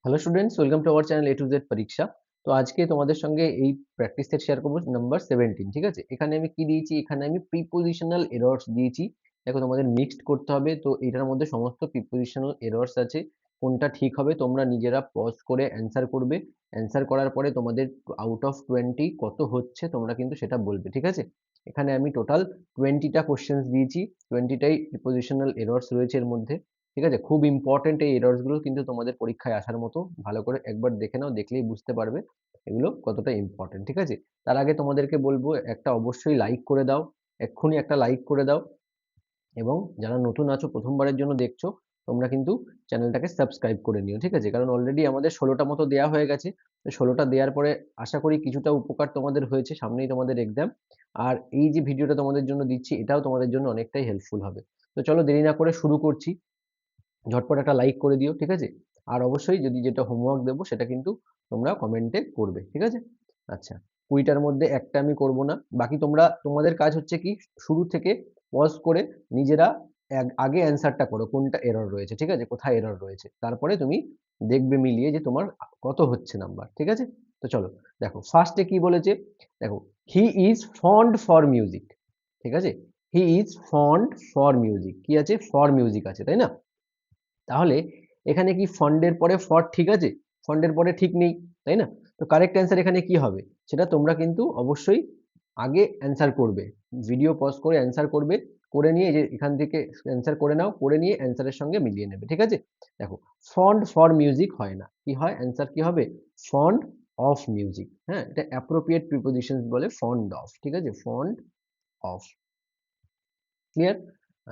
Hello students, welcome to our channel A to Z পরীক্ষা। তো আজকে তোমাদের সঙ্গে এই প্র্যাকটিস সেট শেয়ার করবো নাম্বার 17। ঠিক আছে, এখানে আমি কি দিয়েছি, এখানে আমি প্রিপোজিশনাল এরর্স দিয়েছি। দেখো তোমাদের মিক্সড করতে হবে, তো এটার মধ্যে সমস্ত প্রিপোজিশনাল এরর্স আছে। কোনটা ঠিক হবে তোমরা নিজেরা পজ করে অ্যান্সার করবে। অ্যান্সার করার পরে তোমাদের আউট অফ 20 কত হচ্ছে তোমরা কিন্তু সেটা বলবে। ঠিক আছে, এখানে আমি টোটাল 20টা কোশ্চেন্স দিয়েছি, 20টাই প্রিপোজিশনাল এরর্স রয়েছে এর মধ্যে। ঠিক আছে, খুব ইম্পর্টেন্ট এই এরর্স গুলো কিন্তু তোমাদের পরীক্ষায় আসার মতো। ভালো করে একবার দেখে নাও, দেখলেই বুঝতে পারবে এগুলো কতটা ইম্পর্টেন্ট। ঠিক আছে, তার আগে তোমাদেরকে বলবো একটা অবশ্যই লাইক করে দাও, এক্ষুনি একটা লাইক করে দাও। এবং যারা নতুন আছো, প্রথমবারের জন্য দেখছো, তোমরা কিন্তু চ্যানেলটাকে সাবস্ক্রাইব করে নিও। ঠিক আছে, কারণ অলরেডি আমাদের 16টা মতো দেওয়া হয়ে গেছে। 16টা দেওয়ার পরে আশা করি কিছুটা উপকার তোমাদের হয়েছে। সামনেই তোমাদের এক্সাম, আর এই যে ভিডিওটা তোমাদের জন্য দিচ্ছি এটাও তোমাদের জন্য অনেকটাই হেল্পফুল হবে। তো চলো দেরি না করে শুরু করছি। ঝটপট একটা লাইক করে দিও। ঠিক আছে, আর অবশ্যই যদি যেটা হোমওয়ার্ক দেবো সেটা কিন্তু তোমরা কমেন্টে করবে। ঠিক আছে, আচ্ছা, 20টার মধ্যে একটা আমি করব না, বাকি তোমরা, তোমাদের কাজ হচ্ছে কি, শুরু থেকে পজ করে নিজেরা আগে অ্যান্সারটা করো, কোনটা এরর রয়েছে, ঠিক আছে, কোথায় এরর রয়েছে, তারপরে তুমি দেখবে মিলিয়ে যে তোমার কত হচ্ছে নাম্বার। ঠিক আছে, তো চলো দেখো ফার্স্টে কি বলেছে। দেখো, he is fond for music. ঠিক আছে, he is fond for music, কি আছে, ফর মিউজিক আছে, তাই না? তাহলে এখানে কি ফন্ডের পরে ফর ঠিক আছে? ফন্ডের পরে ঠিক নেই, তাই না? তো কারেক্ট অ্যান্সার এখানে কি হবে সেটা তোমরা কিন্তু অবশ্যই আগে অ্যান্সার করবে। ভিডিও পজ করে অ্যান্সার করবে, করে নিয়ে যে এখান থেকে অ্যান্সার করে নাও, করে নিয়ে অ্যান্সারের সঙ্গে মিলিয়ে নেবে। ঠিক আছে, দেখো ফন্ড ফর মিউজিক হয় না, কি হয়, অ্যান্সার কি হবে, ফন্ড অফ মিউজিক। হ্যাঁ, এটা অ্যাপ্রোপ্রিয়েট প্রিপোজিশন বলে, ফন্ড অফ। ঠিক আছে, ফন্ড অফ। ক্লিয়ার?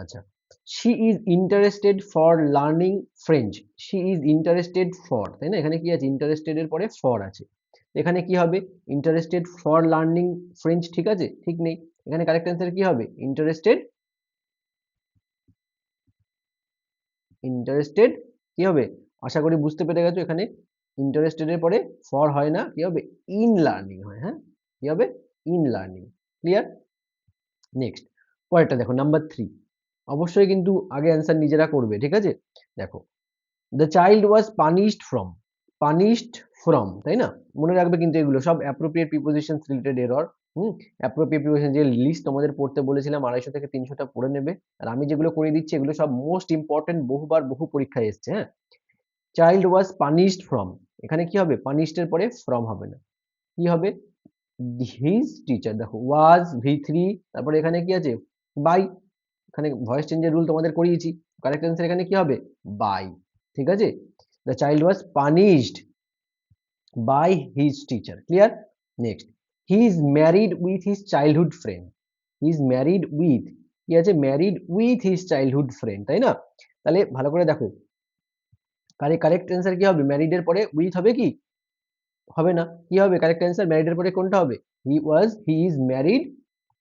আচ্ছা, she is interested for learning French. She is interested for, তাই না? এখানে কি আছে, ইন্টারেস্টেড এর পরে ফর আছে। এখানে কি হবে, ইন্টারেস্টেড ফর লার্নিং ফ্রেঞ্চ, ঠিক আছে, ঠিক নেই। এখানে কারেক্ট অ্যান্সার কি হবে, ইন্টারেস্টেড, ইন্টারেস্টেড কি হবে, আশা করি বুঝতে পেরে গেছো। এখানে ইন্টারেস্টেড এর পরে ফর হয় না, কি হবে, ইন লার্নিং হয়। হ্যাঁ, কি হবে, ইন লার্নিং। ক্লিয়ার? নেক্সট, পরেরটা দেখো, নাম্বার 3। অবশ্যই কিন্তু আগে অ্যান্সার নিজেরা করবে। ঠিক আছে, দেখো, the child was punished from, punished from, তাই না? মনে রাখবে কিন্তু এগুলো সব appropriate preposition related error. Appropriate preposition যে লিস্ট তোমাদের পড়তে বলেছিলাম 250 থেকে 300টা পড়ে নেবে। আর আমি যেগুলো করে দিচ্ছি এগুলো সব মোস্ট ইম্পর্টেন্ট, বহুবার বহু পরীক্ষায় এসছে। হ্যাঁ, চাইল্ড ওয়াজ পানিশড ফ্রম, এখানে কি হবে, পানিশড এর পরে ফ্রম হবে না, কি হবে, হিজ টিচার। দেখো ওয়াজ ভি3, তারপরে এখানে কি আছে, বাই। এখানে ভয়েস চেঞ্জের রুল তোমাদের করিয়েছি, কারেক্ট অ্যান্সার এখানে কি হবে, বাই। ঠিক আছে, the child was punished by his teacher. Clear? Next, he is married with his childhood friend. He is married with, কি আছে, married with his childhood friend, তাই না? তাহলে ভালো করে দেখো, কারেক্ট অ্যান্সার কি হবে, ম্যারিড এর পরে উইথ হবে কি, হবে না, কি হবে কারেক্ট অ্যান্সার, ম্যারিড এর পরে কোনটা হবে, হি ইজ ম্যারিড,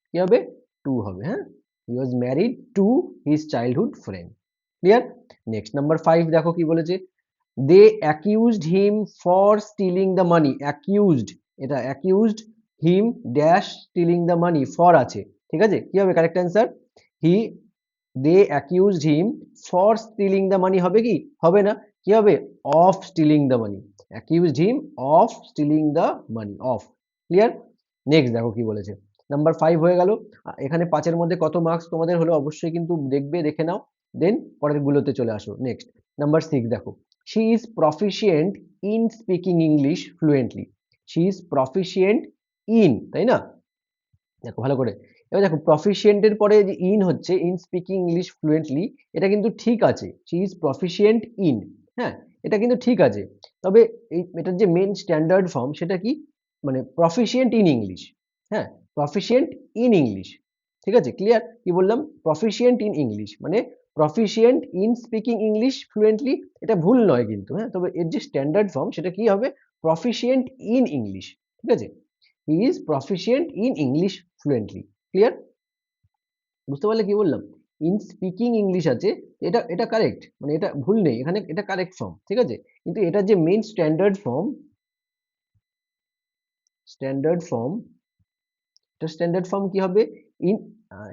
কি হবে, টু হবে। হ্যাঁ, he was married to his childhood friend. Clear? Next number 5 দেখো কি বলেছে, they accused him for stealing the money. Accused, এটা accused him dash stealing the money, for আছে। ঠিক আছে, কি হবে correct answer, he, they accused him for stealing the money হবে কি, হবে না, কি হবে, of stealing the money. Accused him of stealing the money, of. Clear? Next দেখো কি বলেছে, নাম্বার 5 হয়ে গেল। এখানে 5-এর মধ্যে কত মার্কস তোমাদের হলো অবশ্যই কিন্তু দেখবে, দেখে নাও, দেন পরের গুলোতে চলে আসো। নেক্সট নাম্বার 6 দেখো, she is proficient in speaking English fluently. she is proficient in, তাই না? দেখো ভালো করে, এবার দেখো proficient এর পরে যে in হচ্ছে, in speaking English fluently, এটা কিন্তু ঠিক আছে, she is proficient in, হ্যাঁ, এটা কিন্তু ঠিক আছে। তবে এটার যে মেন স্ট্যান্ডার্ড ফর্ম সেটা কি, মানে proficient in English। হ্যাঁ, proficient in English। ঠিক আছে, ক্লিয়ার? কি বললাম, proficient in English মানে proficient in speaking English fluently, এটা ভুল নয় কিন্তু। হ্যাঁ, তবে এর যে স্ট্যান্ডার্ড ফর্ম সেটা কি হবে, proficient in English। ঠিক আছে, he is proficient in English fluently. Clear? বুঝতে পারলে কি বললাম, ইন স্পিকিং ইংলিশ আছে, এটা এটা কারেক্ট, মানে এটা ভুল নেই এখানে, এটা কারেক্ট ফর্ম। ঠিক আছে, কিন্তু এটা যে main standard form, standard form, এটা স্ট্যান্ডার্ড ফর্ম কি হবে, in,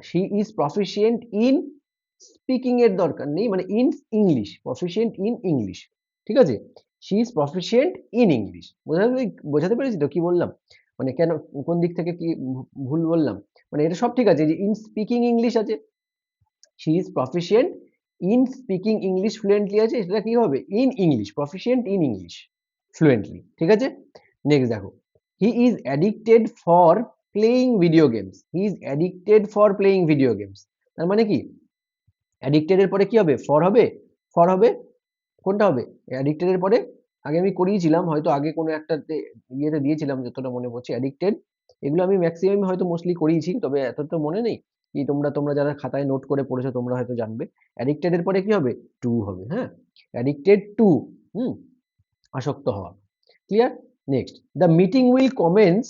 she is proficient in, speaking এর দরকার নেই, মানে in English, proficient in English. ঠিক আছে, she is proficient in English. বোঝাতে পেরেছি তো কি বললাম, মানে কেন, কোন দিক থেকে কি ভুল বললাম, মানে এটা সব ঠিক আছে, যে ইন স্পিকিং ইংলিশ আছে, she is proficient in speaking English fluently আছে, সেটা কি হবে in English, proficient in English fluently, ঠিক আছে। নেক্সট দেখো, he is addicted for playing video games, he is addicted for playing video games, তার মানে কি অ্যাডিক্টেড এর পরে কি হবে, ফর হবে, ফর হবে, কোনটা হবে অ্যাডিক্টেড এর পরে, আগে আমি করিয়েছিলাম হয়তো, আগে কোনো একটা ইয়েতে দিয়েছিলাম যতটা মনে পড়ছে অ্যাডিক্টেড, এগুলো আমি ম্যাক্সিমাম হয়তো মোস্টলি করিয়েছি, তবে এত তো মনে নেই, কি তোমরা তোমরা যারা খাতায় নোট করে পড়েছো তোমরা হয়তো জানবে, অ্যাডিক্টেড এর পরে কি হবে টু হবে, হ্যাঁ, অ্যাডিক্টেড টু, হুম, আসক্ত হওয়া, clear. Next, the meeting will commence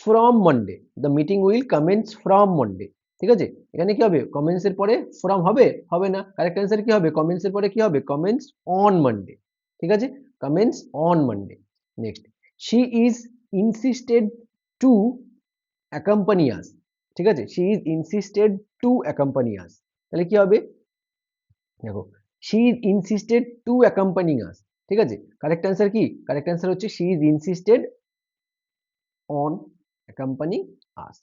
from Monday, the meeting will commence from Monday, ঠিক আছে, এখানে কি হবে কমেন্স এর পরে ফ্রম হবে, হবে না, কারেক্ট অ্যান্সার কি হবে কমেন্স এর পরে কি হবে কমেন্স অন মন্ডে, ঠিক আছে, commence on Monday. Next, she is insisted to accompany us, ঠিক আছে, she is insisted to accompany us, তাহলে কি হবে দেখো, she is insisted to accompanying us, ঠিক আছে, কারেক্ট অ্যান্সার কি, কারেক্ট অ্যান্সার হচ্ছে she is insisted on accompanying us,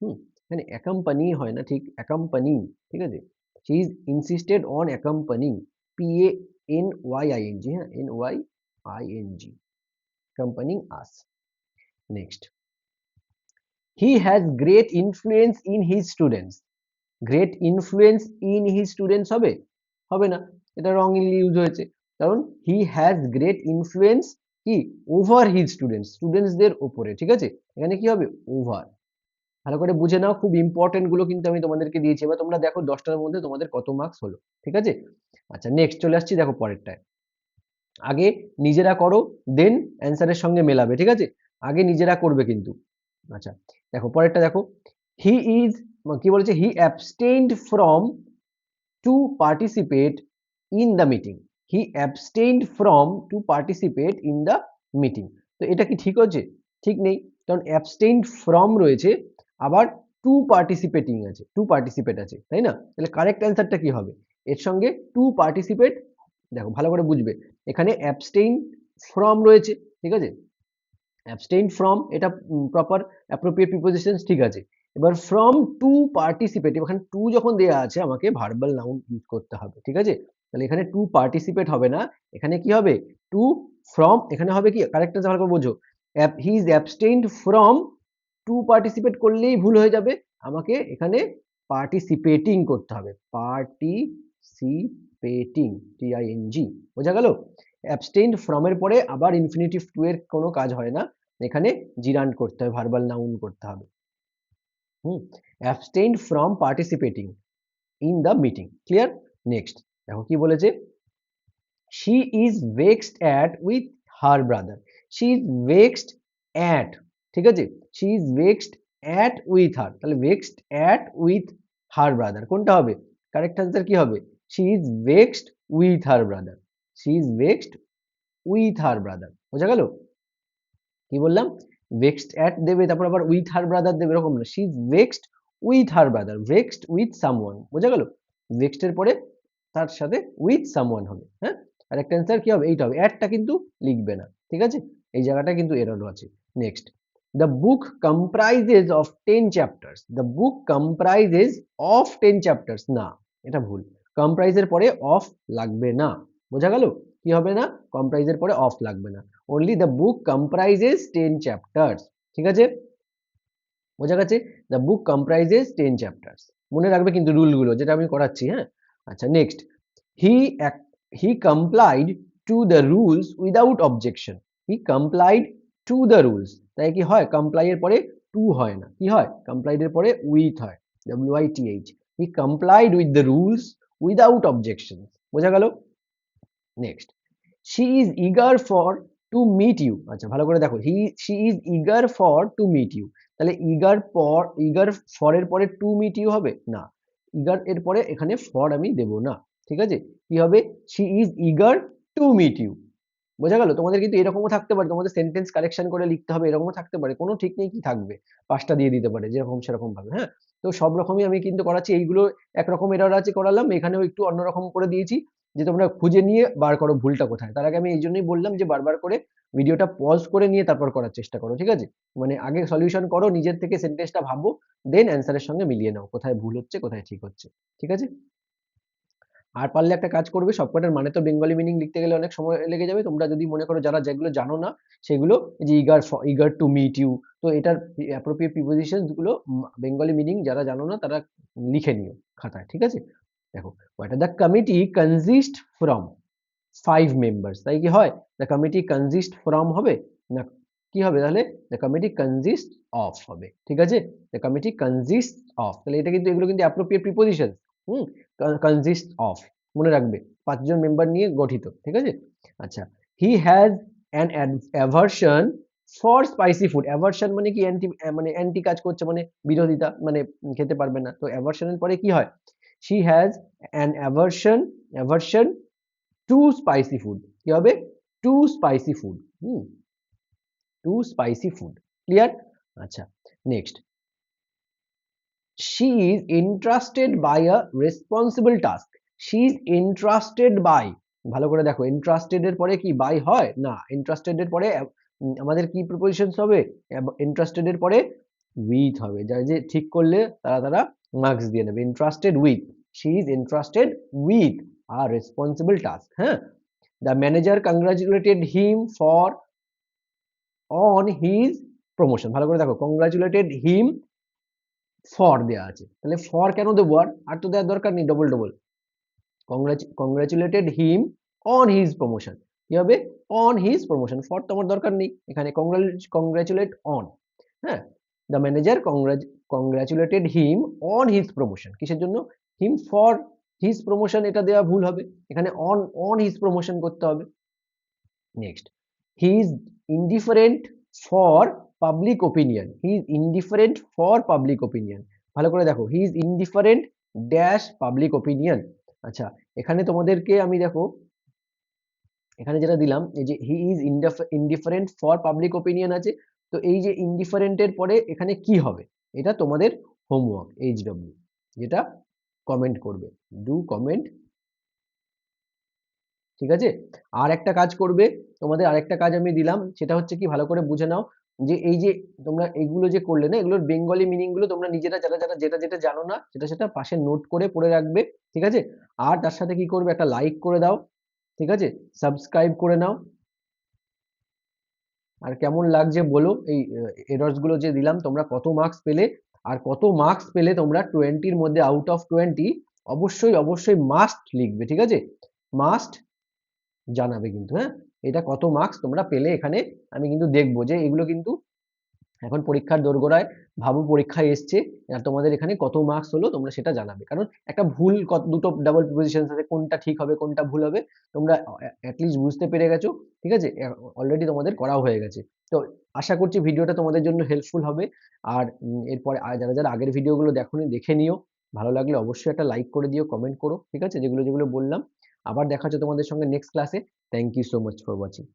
hmm, এখানে অ্যাকম্পানি হয় না, ঠিক অ্যাকম্পানিং, ঠিক আছে, she is insisted on accompanying, PANYING, হ্যাঁ, NYING, accompanying us. Next, he has great influence in his students, great influence in his students হবে, হবে না, এটা রংলি ইউজ হয়েছে, কারণ হি হ্যাজ গ্রেট ইনফ্লুয়েন্স কি ওভার হিজ স্টুডেন্টস, স্টুডেন্টসদের উপরে, ঠিক আছে, এখানে কি হবে ওভার, ভালো করে বুঝে নাও, খুব ইম্পর্টেন্ট গুলো কিন্তু আমি তোমাদেরকে দিয়েছি, এবার তোমরা দেখো 10টার মধ্যে তোমাদের কত মার্কস হলো, ঠিক আছে। আচ্ছা নেক্সট চলে আসছি, দেখো পরেরটায়, আগে নিজেরা করো, দেন অ্যান্সারের সঙ্গে মেলাবে, ঠিক আছে, আগে নিজেরা করবে কিন্তু। আচ্ছা দেখো পরেরটা দেখো, হি ইজ, কি বলেছে, he abstained from to participate in the meeting, he abstained from to participate in the meeting, তো এটা কি ঠিক হচ্ছে, ঠিক নেই, কারণ অ্যাবস্টেইনড ফ্রম রয়েছে, আবার টু পার্টিসিপেটিং আছে, টু পার্টিসিপেট আছে, তাই না, তাহলে কারেক্ট অ্যান্সারটা কি হবে, এর সঙ্গে টু পার্টিসিপেট, দেখো ভালো করে বুঝবে, এখানে অ্যাবস্টেইন ফ্রম রয়েছে, ঠিক আছে, অ্যাবস্টেইন ফ্রম এটা প্রপার অ্যাপ্রোপ্রিয়েট প্রিপোজিশনস, ঠিক আছে, এবার ফ্রম টু পার্টিসিপেট, এখানে টু যখন দেয়া আছে আমাকে ভার্বাল নাউন ইউজ করতে হবে, ঠিক আছে, তাহলে এখানে টু পার্টিসিপেট হবে না, এখানে কি হবে টু ফ্রম, এখানে হবে কি কারেক্ট অ্যান্সার ভালো করে বোঝো, he is abstained from to participate করলেই ভুল হয়ে যাবে, আমাকে এখানে পার্টিসিপেটিং করতে হবে, পার্টিসিপেটিং, TING, বোঝা গেল, অ্যাবস্টেইনড ফ্রম এর পরে আবার ইনফিনিটিভ টু এর কোনো কাজ হয় না, এখানে জিরান্ড করতে হবে, ভার্বাল নাউন করতে হবে, hmm, abstained from participating in the meeting, clear. Next দেখো কি বলেছে, she is vexed at with her brother, she is vexed at, ঠিক আছে, she is vexed at with her, তাহলে vexed at with her brother কোনটা হবে, correct answer কি হবে, she is vexed with her brother, she is vexed with her brother, বোঝা গেল, কি বললাম vexed at দেবে, তারপর আবার with her brother দেবে, এরকম না, she is vexed with her brother, vexed with someone, বোঝা গেল, vexed এর পরে তার সাথে with someone হবে, হ্যাঁ, আর একটা অ্যান্সার কি হবে এইটা হবে, অ্যাডটা কিন্তু লিখবে না, ঠিক আছে, এই জায়গাটা কিন্তু এরর আছে। Next, the book comprises of 10 chapters, the book comprises of 10 chapters, না এটা ভুল, কম্প্রাইজের পরে অফ লাগবে না, বোঝা গেল, কি হবে না, কম্প্রাইজের পরে অফ লাগবে না, only the book comprises 10 chapters, ঠিক আছে, বোঝা গেছে, the book comprises 10 chapters, মনে রাখবে কিন্তু রুল গুলো যেটা আমি করাচ্ছি, হ্যাঁ। আচ্ছা next, he he complied to the rules without objection, he complied to the rules, তাই কি হয় comply এর পরে to হয় না, কি হয় complied এর পরে with হয়, WITH, he complied with the rules without objection, বোঝা গেল। Next, she is eager for to meet you, আচ্ছা ভালো করে দেখো, she is eager for to meet you, তাহলে eager for এর পরে to meet you হবে না, eager এর পরে এখানে for আমি দেব না, ঠিক আছে, কি হবে she is eager to meet you, বোঝা গেল? তোমাদের কিন্তু এরকমও থাকতে পারে, তোমাদের সেন্টেন্স কারেকশন করে লিখতে হবে, এরকমও থাকতে পারে, কোনো ঠিক নেই কি থাকবে, 5টা দিয়ে দিতে পারে যেরকম সেরকম ভাবে, হ্যাঁ? তো সব রকমই আমি কিন্তু করাচ্ছি, এইগুলো একরকম এরর আছে করালাম, এখানেও একটু অন্যরকম করে দিয়েছি, যে তোমরা খুঁজে নিয়ে বার করো ভুলটা কোথায়। তার আগে আমি এই জন্যই বললাম যে বারবার করে ভিডিওটা পজ করে নিয়ে তারপর করার চেষ্টা করো, ঠিক আছে? মানে আগে সলিউশন করো, নিজের থেকে সেন্টেন্সটা ভাবো, দেন অ্যান্সারের সঙ্গে মিলিয়ে নাও কোথায় ভুল হচ্ছে কোথায় ঠিক হচ্ছে, ঠিক আছে? আর পারলে একটা কাজ করবে, সবকটার মানে তো বেঙ্গলি মিনিং লিখতে গেলে অনেক সময় লেগে যাবে, তোমরা যদি মনে করো যারা যেগুলো জানো না সেগুলো, এই যে ইগার টু মিট ইউ, তো এটার অ্যাপ্রোপ্রিয়েট প্রিপোজিশন গুলো বেঙ্গলি মিনিং যারা জানো না তারা লিখে নিও খাতায়, ঠিক আছে? দেখো, what are the committee consist from 5 members, তাই কি হয়? দ্য কমিটি কনজিস্ট ফ্রম হবে না, কি হবে তাহলে? দ্য কমিটি কনজিস্ট অফ হবে, ঠিক আছে? দ্য কমিটি কনজিস্ট অফ, তাহলে এটা কিন্তু, এগুলো কিন্তু appropriate preposition. Hmm, consist of মনে রাখবে, 5 জন মেম্বার নিয়ে গঠিত, ঠিক আছে? আচ্ছা, he has an aversion for spicy food. Aversion মানে কি? মানে অ্যান্টি কাজ করছে, মানে বিরোধিতা, মানে খেতে পারবে না। তো অ্যাভারশনের পরে কি হয়? She has an aversion to spicy food, কি হবে? To spicy food. Hmm, to spicy food, clear? আচ্ছা, next, she is interested by a responsible task, she is interested by, ভালো করে দেখো, ইন্টারেস্টেড এর পরে কি বাই হয় না, ইন্টারেস্টেড এর পরে আমাদের কি প্রিপোজিশনস হবে? ইন্টারেস্টেড এর পরে উইথ হবে, যারা যে ঠিক করলে তারা তারা মার্কস দিয়ে নেবে। Interested with, she is interested with a responsible task, হ্যাঁ? The manager congratulated him for on his promotion, ভালো করে দেখো, congratulated him ফর দেয়া আছে, তাহলে ফর কেন দেবো? আর তো দেওয়ার দরকার নেই double double. Congratulated him on his promotion, কি হবে? অন হিজ প্রমোশন, ফর তো আমার দরকার নেই এখানে, কংগ্রাচুলেট অন, হ্যাঁ? The manager congratulated him on his promotion, কিসের জন্য? হিম ফর হিজ প্রমোশন, এটা দেওয়া ভুল হবে, এখানে অন অন হিজ প্রমোশন করতে হবে। Next, he is indifferent for public opinion, he is indifferent for public opinion, ভালো করে দেখো, he is indifferent dash public opinion. আচ্ছা, এখানে তোমাদেরকে আমি দেখো, এখানে যেটা দিলাম, এই যে he is indifferent for public opinion আছে, তো এই যে ইনডিফারেন্টের পরে এখানে কি হবে? এটা তোমাদের হোমওয়ার্ক, HW, যেটা কমেন্ট করবে, ডু কমেন্ট, ঠিক আছে? আর একটা কাজ করবে, তোমাদের আরেকটা কাজ আমি দিলাম, সেটা হচ্ছে কি, ভালো করে বুঝে নাও, যে এই যে তোমরা এইগুলো যে করলে না, এগুলোর বেঙ্গলি মিনিং গুলো তোমরা নিজেরা যারা যারা যেটা যেটা জানো না সেটা সেটা পাশে নোট করে পড়ে রাখবে, ঠিক আছে? আর তার সাথে কি করবে, একটা লাইক করে দাও, ঠিক আছে? সাবস্ক্রাইব করে নাও। আর কেমন লাগছে বলো এই এরর্স গুলো যে দিলাম, তোমরা কত মার্কস পেলে, আর কত মার্কস পেলে তোমরা 20-র মধ্যে আউট অফ 20 অবশ্যই অবশ্যই মাস্ট লিখবে, ঠিক আছে? মাস্ট জানাবে কিন্তু, হ্যাঁ? এটা কত মার্কস তোমরা পেলে এখানে, আমি কিন্তু দেখবো যে এগুলো কিন্তু এখন পরীক্ষার দোরগোড়ায়, ভাবু পরীক্ষায় এসছে, আর তোমাদের এখানে কত মার্কস হলো তোমরা সেটা জানাবে, কারণ একটা ভুল, দুটো ডাবল প্রিপোজিশন আছে, কোনটা ঠিক হবে কোনটা ভুল হবে তোমরা অ্যাটলিস্ট বুঝতে পেরে গেছো, ঠিক আছে? অলরেডি তোমাদের করাও হয়ে গেছে। তো আশা করছি ভিডিওটা তোমাদের জন্য হেল্পফুল হবে। আর এরপরে যারা যারা আগের ভিডিওগুলো দেখোনি দেখে নিও, ভালো লাগলে অবশ্যই একটা লাইক করে দিও, কমেন্ট করো, ঠিক আছে? যেগুলো যেগুলো বললাম। আবার দেখা হচ্ছে তোমাদের সঙ্গে নেক্সট ক্লাসে। Thank you so much for watching.